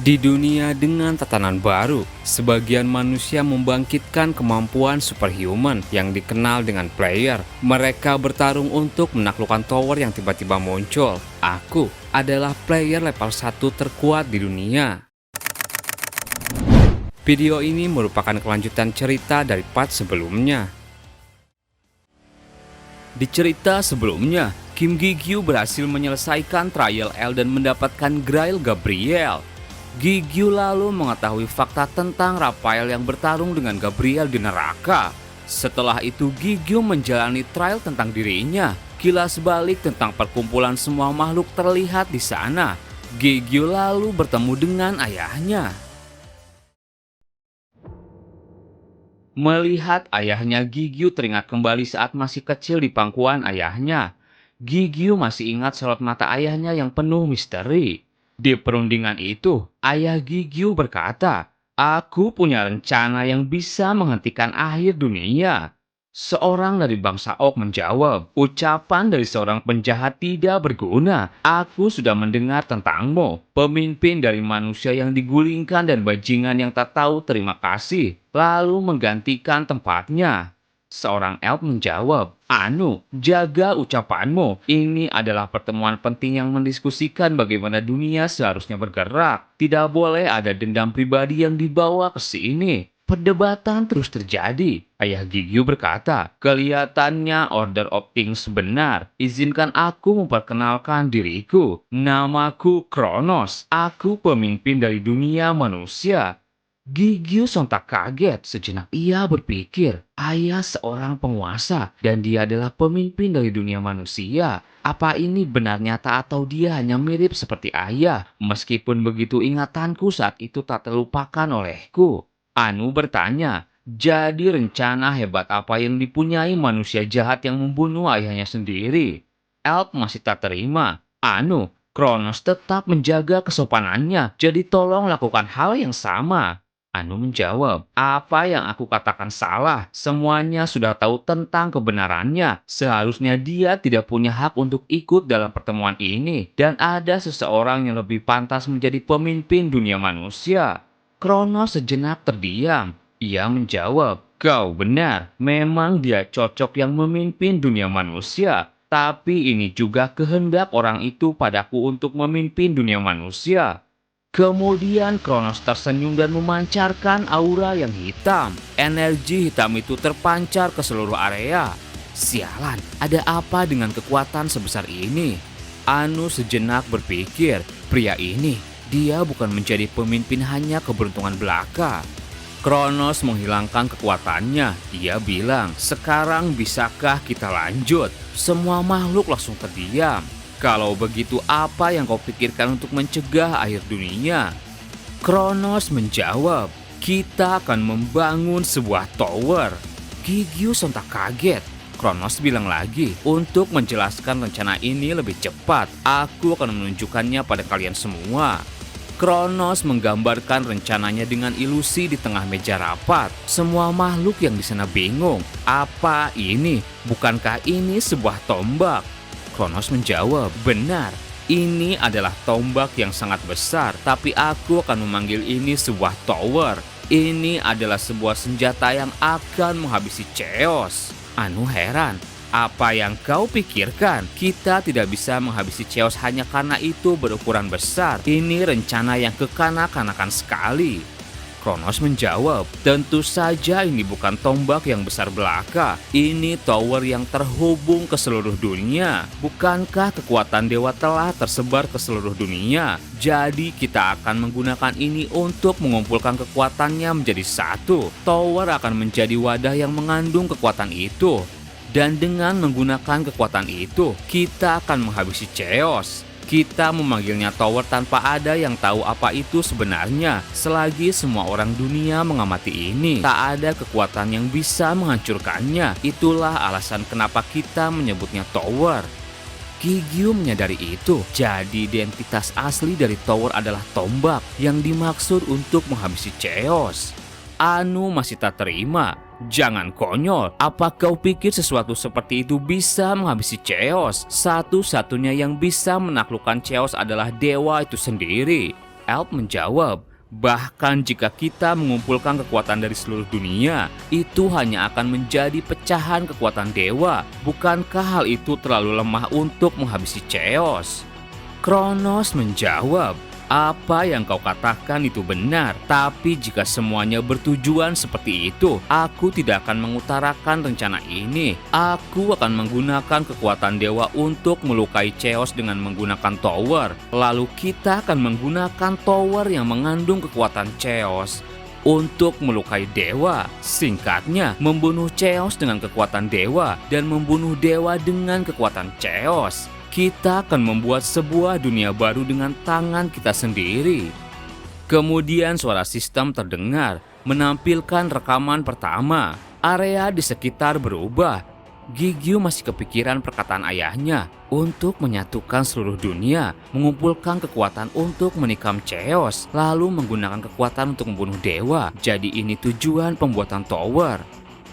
Di dunia dengan tatanan baru, sebagian manusia membangkitkan kemampuan superhuman yang dikenal dengan player. Mereka bertarung untuk menaklukkan tower yang tiba-tiba muncul. Aku adalah player level 1 terkuat di dunia. Video ini merupakan kelanjutan cerita dari part sebelumnya. Di cerita sebelumnya, Kim Gi-gyu berhasil menyelesaikan trial L dan mendapatkan Grail Gabriel. Gi-gyu lalu mengetahui fakta tentang Raphael yang bertarung dengan Gabriel di neraka. Setelah itu Gi-gyu menjalani trial tentang dirinya. Kilas balik tentang perkumpulan semua makhluk terlihat di sana. Gi-gyu lalu bertemu dengan ayahnya. Melihat ayahnya, Gi-gyu teringat kembali saat masih kecil di pangkuan ayahnya. Gi-gyu masih ingat sorot mata ayahnya yang penuh misteri. Di perundingan itu, ayah Gi-gyu berkata, "Aku punya rencana yang bisa menghentikan akhir dunia." Seorang dari bangsa Ok menjawab, "Ucapan dari seorang penjahat tidak berguna. Aku sudah mendengar tentangmu, pemimpin dari manusia yang digulingkan dan bajingan yang tak tahu terima kasih, lalu menggantikan tempatnya." Seorang elf menjawab, jaga ucapanmu. Ini adalah pertemuan penting yang mendiskusikan bagaimana dunia seharusnya bergerak. Tidak boleh ada dendam pribadi yang dibawa ke sini." Perdebatan terus terjadi. Ayah Gigyu berkata, "Kelihatannya Order of Things benar. Izinkan aku memperkenalkan diriku. Namaku Kronos. Aku pemimpin dari dunia manusia." Gigyu sontak kaget. Sejenak ia berpikir, ayah seorang penguasa dan dia adalah pemimpin dari dunia manusia. Apa ini benar nyata atau dia hanya mirip seperti ayah? Meskipun begitu, ingatanku saat itu tak terlupakan olehku. Anu bertanya, "Jadi rencana hebat apa yang dipunyai manusia jahat yang membunuh ayahnya sendiri?" Elf masih tak terima. Kronos tetap menjaga kesopanannya, jadi tolong lakukan hal yang sama." Anu menjawab, "Apa yang aku katakan salah? Semuanya sudah tahu tentang kebenarannya. Seharusnya dia tidak punya hak untuk ikut dalam pertemuan ini. Dan ada seseorang yang lebih pantas menjadi pemimpin dunia manusia." Kronos sejenak terdiam. Ia menjawab, "Kau benar, memang dia cocok yang memimpin dunia manusia. Tapi ini juga kehendak orang itu padaku untuk memimpin dunia manusia." Kemudian Kronos tersenyum dan memancarkan aura yang hitam. Energi hitam itu terpancar ke seluruh area. Sialan, ada apa dengan kekuatan sebesar ini? Anu sejenak berpikir, pria ini, dia bukan menjadi pemimpin hanya keberuntungan belaka. Kronos menghilangkan kekuatannya. Ia bilang, "Sekarang bisakah kita lanjut?" Semua makhluk langsung terdiam. "Kalau begitu, apa yang kau pikirkan untuk mencegah akhir dunia?" Kronos menjawab, "Kita akan membangun sebuah tower." Gigyu sontak kaget. Kronos bilang lagi, "Untuk menjelaskan rencana ini lebih cepat, aku akan menunjukkannya pada kalian semua." Kronos menggambarkan rencananya dengan ilusi di tengah meja rapat. Semua makhluk yang di sana bingung. Apa ini? Bukankah ini sebuah tombak? Kronos menjawab, "Benar, ini adalah tombak yang sangat besar, tapi aku akan memanggil ini sebuah tower. Ini adalah sebuah senjata yang akan menghabisi Chaos." Anu heran, "Apa yang kau pikirkan? Kita tidak bisa menghabisi Chaos hanya karena itu berukuran besar. Ini rencana yang kekanak-kanakan sekali." Kronos menjawab, "Tentu saja ini bukan tombak yang besar belaka. Ini tower yang terhubung ke seluruh dunia. Bukankah kekuatan dewa telah tersebar ke seluruh dunia? Jadi kita akan menggunakan ini untuk mengumpulkan kekuatannya menjadi satu. Tower akan menjadi wadah yang mengandung kekuatan itu. Dan dengan menggunakan kekuatan itu, kita akan menghabisi Chaos." Kita memanggilnya tower tanpa ada yang tahu apa itu sebenarnya. Selagi semua orang dunia mengamati ini, tak ada kekuatan yang bisa menghancurkannya. Itulah alasan kenapa kita menyebutnya tower. Gigyu menyadari itu. Jadi identitas asli dari tower adalah tombak yang dimaksud untuk menghabisi Chaos. Anu masih tak terima. "Jangan konyol, apa kau pikir sesuatu seperti itu bisa menghabisi Chaos? Satu-satunya yang bisa menaklukkan Chaos adalah dewa itu sendiri." Elf menjawab, bahkan jika kita mengumpulkan kekuatan dari seluruh dunia, itu hanya akan menjadi pecahan kekuatan dewa. Bukankah hal itu terlalu lemah untuk menghabisi Chaos? Kronos menjawab, apa yang kau katakan itu benar, tapi jika semuanya bertujuan seperti itu, aku tidak akan mengutarakan rencana ini. Aku akan menggunakan kekuatan dewa untuk melukai Chaos dengan menggunakan tower. Lalu kita akan menggunakan tower yang mengandung kekuatan Chaos untuk melukai dewa. Singkatnya, membunuh Chaos dengan kekuatan dewa dan membunuh dewa dengan kekuatan Chaos. Kita akan membuat sebuah dunia baru dengan tangan kita sendiri. Kemudian suara sistem terdengar, menampilkan rekaman pertama. Area di sekitar berubah. Gigyu masih kepikiran perkataan ayahnya untuk menyatukan seluruh dunia, mengumpulkan kekuatan untuk menikam Chaos, lalu menggunakan kekuatan untuk membunuh dewa. Jadi ini tujuan pembuatan tower.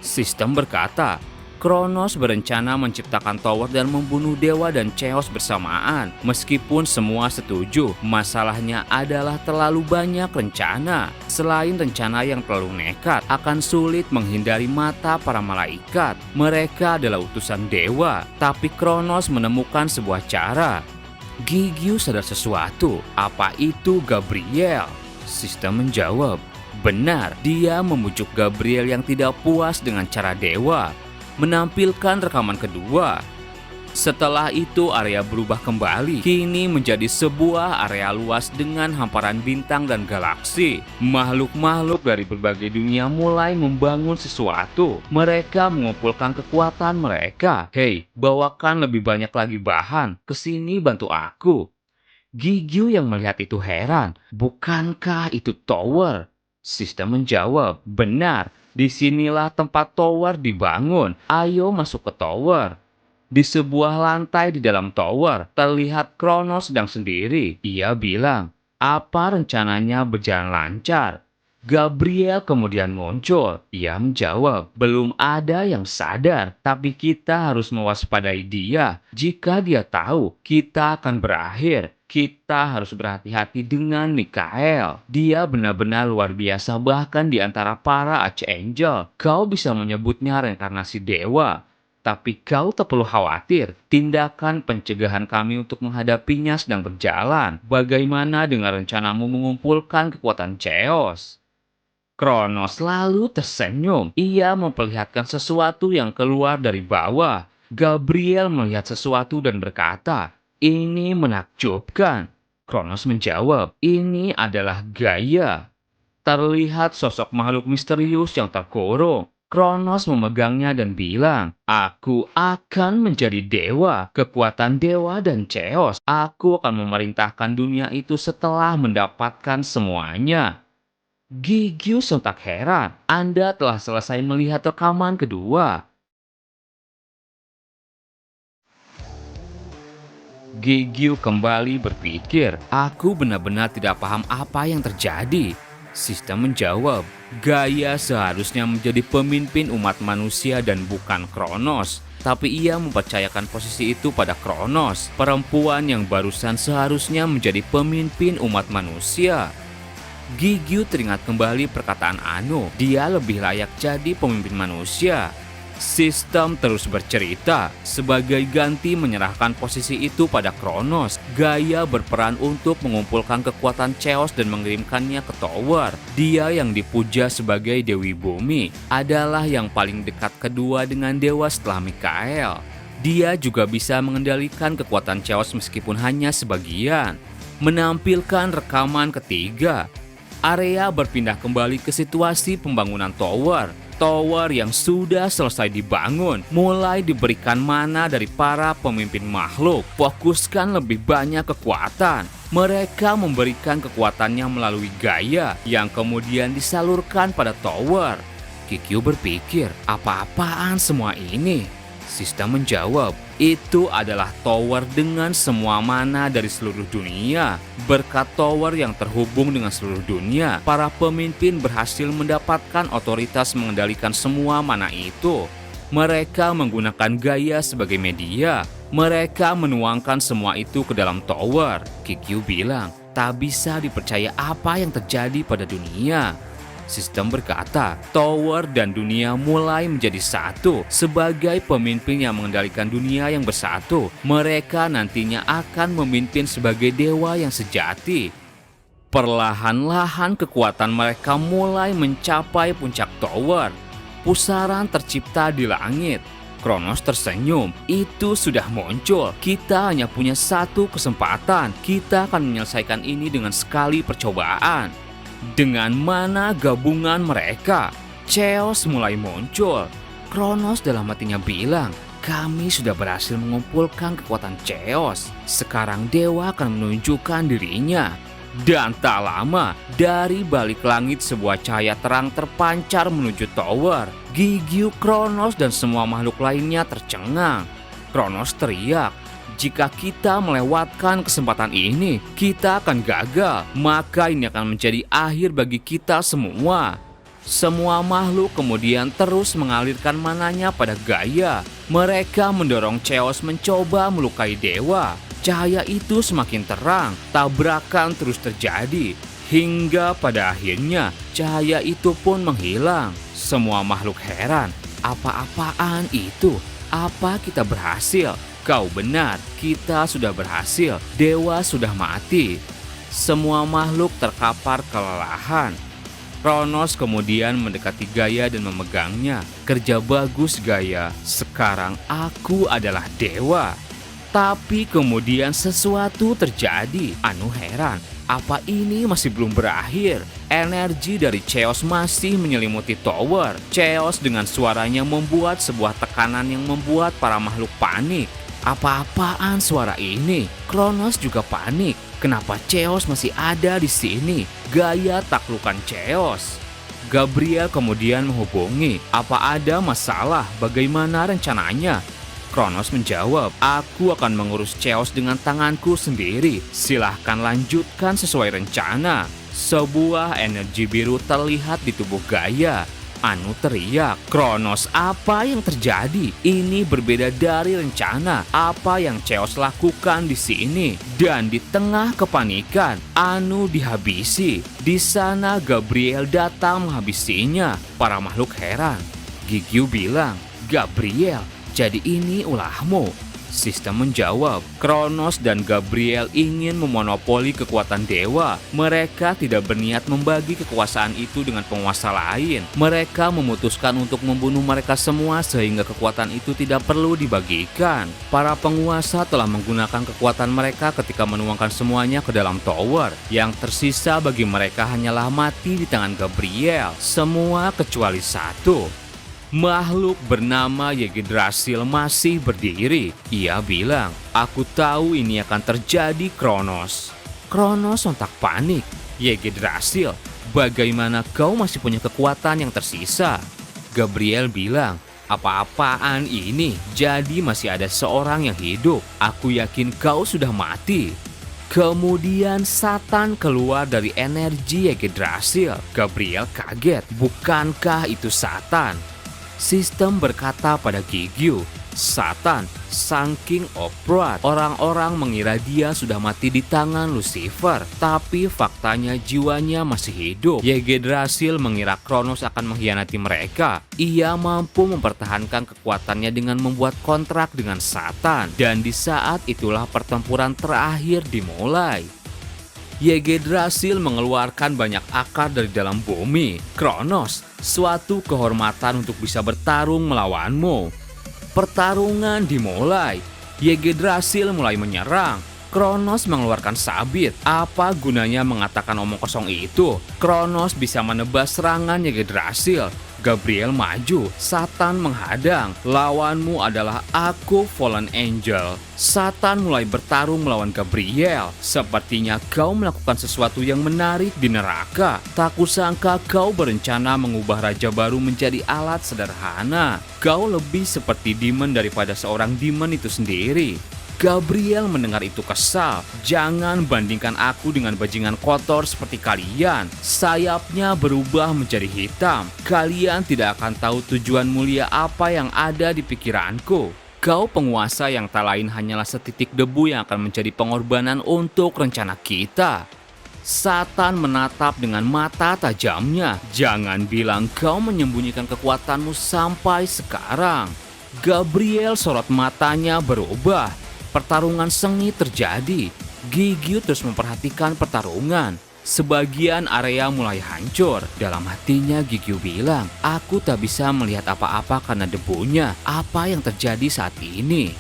Sistem berkata, Kronos berencana menciptakan tower dan membunuh dewa dan Chaos bersamaan. Meskipun semua setuju, masalahnya adalah terlalu banyak rencana. Selain rencana yang terlalu nekat, akan sulit menghindari mata para malaikat. Mereka adalah utusan dewa, tapi Kronos menemukan sebuah cara. Gigyu sadar sesuatu. Apa itu Gabriel? Sistem menjawab, benar, dia membujuk Gabriel yang tidak puas dengan cara dewa. Menampilkan rekaman kedua. Setelah itu area berubah kembali, kini menjadi sebuah area luas dengan hamparan bintang dan galaksi. Makhluk-makhluk dari berbagai dunia mulai membangun sesuatu. Mereka mengumpulkan kekuatan mereka. Hei, bawakan lebih banyak lagi bahan, kesini bantu aku. Gigyu yang melihat itu heran, bukankah itu tower? Sistem menjawab, benar. Disinilah tempat tower dibangun. Ayo masuk ke tower. Di sebuah lantai di dalam tower, terlihat Kronos sedang sendiri. Ia bilang, apa rencananya berjalan lancar? Gabriel kemudian muncul. Ia menjawab, belum ada yang sadar, tapi kita harus mewaspadai dia. Jika dia tahu, kita akan berakhir. Kita harus berhati-hati dengan Mikael. Dia benar-benar luar biasa bahkan di antara para Archangel. Kau bisa menyebutnya reinkarnasi dewa. Tapi kau tak perlu khawatir. Tindakan pencegahan kami untuk menghadapinya sedang berjalan. Bagaimana dengan rencanamu mengumpulkan kekuatan Chaos? Kronos lalu tersenyum. Ia memperlihatkan sesuatu yang keluar dari bawah. Gabriel melihat sesuatu dan berkata, ini menakjubkan. Kronos menjawab, ini adalah Gaia. Terlihat sosok makhluk misterius yang terkurung. Kronos memegangnya dan bilang, aku akan menjadi dewa, kekuatan dewa dan Chaos. Aku akan memerintahkan dunia itu setelah mendapatkan semuanya. Gigyu sontak heran, Anda telah selesai melihat rekaman kedua. Gigyu kembali berpikir, aku benar-benar tidak paham apa yang terjadi. Sistem menjawab, Gaia seharusnya menjadi pemimpin umat manusia dan bukan Kronos. Tapi ia mempercayakan posisi itu pada Kronos, perempuan yang barusan seharusnya menjadi pemimpin umat manusia. Gigyu teringat kembali perkataan Ano, dia lebih layak jadi pemimpin manusia. Sistem terus bercerita, sebagai ganti menyerahkan posisi itu pada Kronos, Gaia berperan untuk mengumpulkan kekuatan Chaos dan mengirimkannya ke tower. Dia yang dipuja sebagai Dewi Bumi adalah yang paling dekat kedua dengan dewa setelah Mikael. Dia juga bisa mengendalikan kekuatan Chaos meskipun hanya sebagian. Menampilkan rekaman ketiga, area berpindah kembali ke situasi pembangunan tower. Tower yang sudah selesai dibangun mulai diberikan mana dari para pemimpin makhluk. Fokuskan lebih banyak kekuatan. Mereka memberikan kekuatannya melalui Gaia yang kemudian disalurkan pada tower. Gigyu berpikir, apa-apaan semua ini? Sistem menjawab, itu adalah tower dengan semua mana dari seluruh dunia. Berkat tower yang terhubung dengan seluruh dunia, para pemimpin berhasil mendapatkan otoritas mengendalikan semua mana itu. Mereka menggunakan Gaia sebagai media. Mereka menuangkan semua itu ke dalam tower. Gigyu bilang, Tak bisa dipercaya apa yang terjadi pada dunia. Sistem berkata, Tower dan dunia mulai menjadi satu. Sebagai pemimpin yang mengendalikan dunia yang bersatu, mereka nantinya akan memimpin sebagai dewa yang sejati. Perlahan-lahan kekuatan mereka mulai mencapai puncak tower. Pusaran tercipta di langit. Kronos tersenyum. Itu sudah muncul. Kita hanya punya satu kesempatan. Kita akan menyelesaikan ini dengan sekali percobaan. Dengan mana gabungan mereka? Chaos mulai muncul. Kronos dalam hatinya bilang, kami sudah berhasil mengumpulkan kekuatan Chaos. Sekarang dewa akan menunjukkan dirinya. Dan tak lama, dari balik langit sebuah cahaya terang terpancar menuju tower. Gigio, Kronos, dan semua makhluk lainnya tercengang. Kronos teriak, jika kita melewatkan kesempatan ini, kita akan gagal. Maka ini akan menjadi akhir bagi kita semua. Semua makhluk kemudian terus mengalirkan mananya pada Gaia. Mereka mendorong Chaos mencoba melukai dewa. Cahaya itu semakin terang, tabrakan terus terjadi. Hingga pada akhirnya, cahaya itu pun menghilang. Semua makhluk heran, apa-apaan itu? Apa kita berhasil? Kau benar, kita sudah berhasil. Dewa sudah mati. Semua makhluk terkapar kelelahan. Kronos kemudian mendekati Gaia dan memegangnya. Kerja bagus Gaia, sekarang aku adalah dewa. Tapi kemudian sesuatu terjadi. Anu heran, apa ini masih belum berakhir? Energi dari Chaos masih menyelimuti tower. Chaos dengan suaranya membuat sebuah tekanan yang membuat para makhluk panik. Apa-apaan suara ini? Kronos juga panik. Kenapa Chaos masih ada di sini? Gaia taklukkan Chaos. Gabriel kemudian menghubungi. Apa ada masalah? Bagaimana rencananya? Kronos menjawab, aku akan mengurus Chaos dengan tanganku sendiri. Silahkan lanjutkan sesuai rencana. Sebuah energi biru terlihat di tubuh Gaia. Anu teriak, Kronos, apa yang terjadi? Ini berbeda dari rencana. Apa yang Chaos lakukan di sini? Dan di tengah kepanikan, Anu dihabisi. Di sana Gabriel datang menghabisinya. Para makhluk heran. Gigio bilang, Gabriel, jadi ini ulahmu. Sistem menjawab, Kronos dan Gabriel ingin memonopoli kekuatan dewa. Mereka tidak berniat membagi kekuasaan itu dengan penguasa lain. Mereka memutuskan untuk membunuh mereka semua sehingga kekuatan itu tidak perlu dibagikan. Para penguasa telah menggunakan kekuatan mereka ketika menuangkan semuanya ke dalam tower. Yang tersisa bagi mereka hanyalah mati di tangan Gabriel. Semua kecuali satu. Makhluk bernama Yggdrasil masih berdiri. Ia bilang, aku tahu ini akan terjadi Kronos. Kronos sontak panik. Yggdrasil, bagaimana kau masih punya kekuatan yang tersisa? Gabriel bilang, apa-apaan ini? Jadi masih ada seorang yang hidup. Aku yakin kau sudah mati. Kemudian Satan keluar dari energi Yggdrasil. Gabriel kaget, bukankah itu Satan? Sistem berkata pada Gigio, Satan, saking oprat, orang-orang mengira dia sudah mati di tangan Lucifer. Tapi faktanya jiwanya masih hidup. Yggdrasil mengira Kronos akan mengkhianati mereka. Ia mampu mempertahankan kekuatannya dengan membuat kontrak dengan Satan. Dan di saat itulah pertempuran terakhir dimulai. Yggdrasil mengeluarkan banyak akar dari dalam bumi. Kronos, suatu kehormatan untuk bisa bertarung melawanmu. Pertarungan dimulai. Yggdrasil mulai menyerang. Kronos mengeluarkan sabit. Apa gunanya mengatakan omong kosong itu? Kronos bisa menebas serangan Yggdrasil. Gabriel maju, Satan menghadang. Lawanmu adalah aku, Fallen Angel. Satan mulai bertarung melawan Gabriel. Sepertinya kau melakukan sesuatu yang menarik di neraka. Tak kusangka kau berencana mengubah raja baru menjadi alat sederhana. Kau lebih seperti demon daripada seorang demon itu sendiri. Gabriel mendengar itu kesal. Jangan bandingkan aku dengan bajingan kotor seperti kalian. Sayapnya berubah menjadi hitam. Kalian tidak akan tahu tujuan mulia apa yang ada di pikiranku. Kau penguasa yang tak lain hanyalah setitik debu yang akan menjadi pengorbanan untuk rencana kita. Satan menatap dengan mata tajamnya. Jangan bilang kau menyembunyikan kekuatanmu sampai sekarang. Gabriel sorot matanya berubah. Pertarungan sengit terjadi. Gigio terus memperhatikan pertarungan. Sebagian area mulai hancur. Dalam hatinya Gigio bilang, aku tak bisa melihat apa-apa karena debunya. Apa yang terjadi saat ini?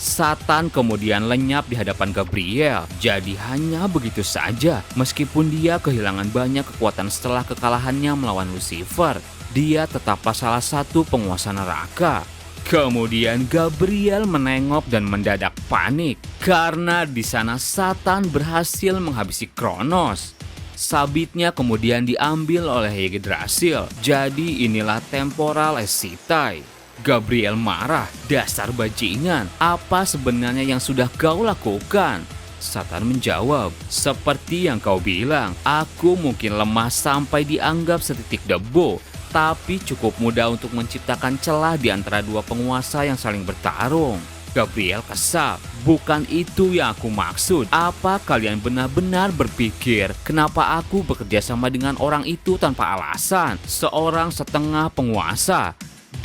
Satan kemudian lenyap di hadapan Gabriel. Jadi hanya begitu saja, meskipun dia kehilangan banyak kekuatan setelah kekalahannya melawan Lucifer, dia tetaplah salah satu penguasa neraka. Kemudian Gabriel menengok dan mendadak panik karena di sana Satan berhasil menghabisi Kronos. Sabitnya kemudian diambil oleh Yggdrasil. Jadi inilah temporal Escitai. Gabriel marah, dasar bajingan, apa sebenarnya yang sudah kau lakukan? Satan menjawab, seperti yang kau bilang, aku mungkin lemah sampai dianggap setitik debu, tapi cukup mudah untuk menciptakan celah di antara dua penguasa yang saling bertarung. Gabriel kesal, bukan itu yang aku maksud. Apa kalian benar-benar berpikir kenapa aku bekerja sama dengan orang itu tanpa alasan? Seorang setengah penguasa.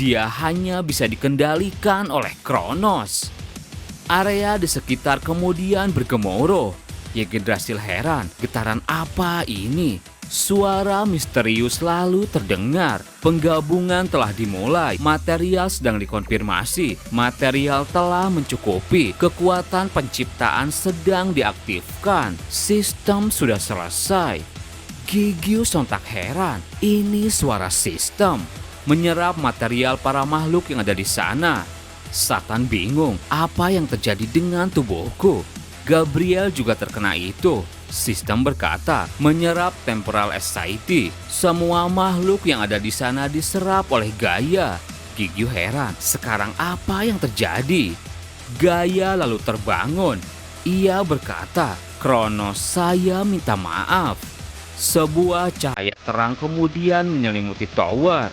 Dia hanya bisa dikendalikan oleh Kronos. Area di sekitar kemudian bergemuruh. Yggdrasil heran, getaran apa ini? Suara misterius lalu terdengar. Penggabungan telah dimulai. Material sedang dikonfirmasi. Material telah mencukupi. Kekuatan penciptaan sedang diaktifkan. Sistem sudah selesai. Gigio sontak heran. Ini suara sistem. Menyerap material para makhluk yang ada di sana. Satan bingung, apa yang terjadi dengan tubuhku? Gabriel juga terkena itu. Sistem berkata, menyerap temporal Escitai. Semua makhluk yang ada di sana diserap oleh Gaia. Gigio heran, sekarang apa yang terjadi? Gaia lalu terbangun. Ia berkata, Kronos, saya minta maaf. Sebuah cahaya terang kemudian menyelimuti tower.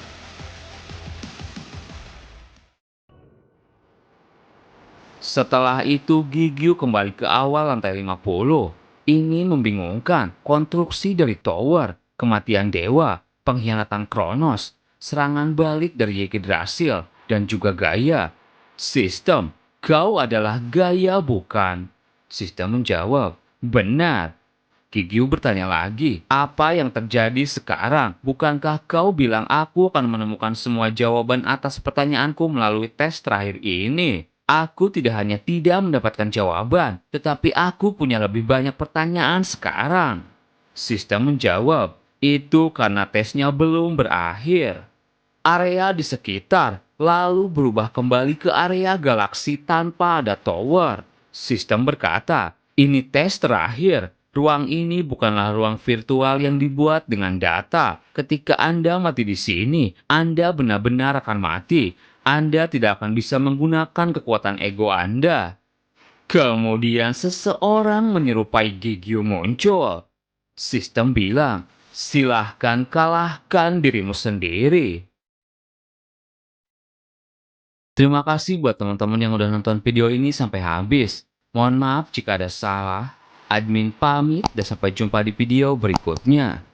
Setelah itu Gigio kembali ke awal lantai 50. Ini membingungkan, konstruksi dari tower, kematian dewa, pengkhianatan Kronos, serangan balik dari Yggdrasil, dan juga Gaia. Sistem, kau adalah Gaia bukan? Sistem menjawab, benar. Gigio bertanya lagi, apa yang terjadi sekarang? Bukankah kau bilang aku akan menemukan semua jawaban atas pertanyaanku melalui tes terakhir ini? Aku tidak hanya tidak mendapatkan jawaban, tetapi aku punya lebih banyak pertanyaan sekarang. Sistem menjawab, itu karena tesnya belum berakhir. Area di sekitar lalu berubah kembali ke area galaksi tanpa ada tower. Sistem berkata, ini tes terakhir. Ruang ini bukanlah ruang virtual yang dibuat dengan data. Ketika Anda mati di sini, Anda benar-benar akan mati. Anda tidak akan bisa menggunakan kekuatan ego Anda. Kemudian seseorang menyerupai Gigio muncul. Sistem bilang, silahkan kalahkan dirimu sendiri. Terima kasih buat teman-teman yang udah nonton video ini sampai habis. Mohon maaf jika ada salah. Admin pamit dan sampai jumpa di video berikutnya.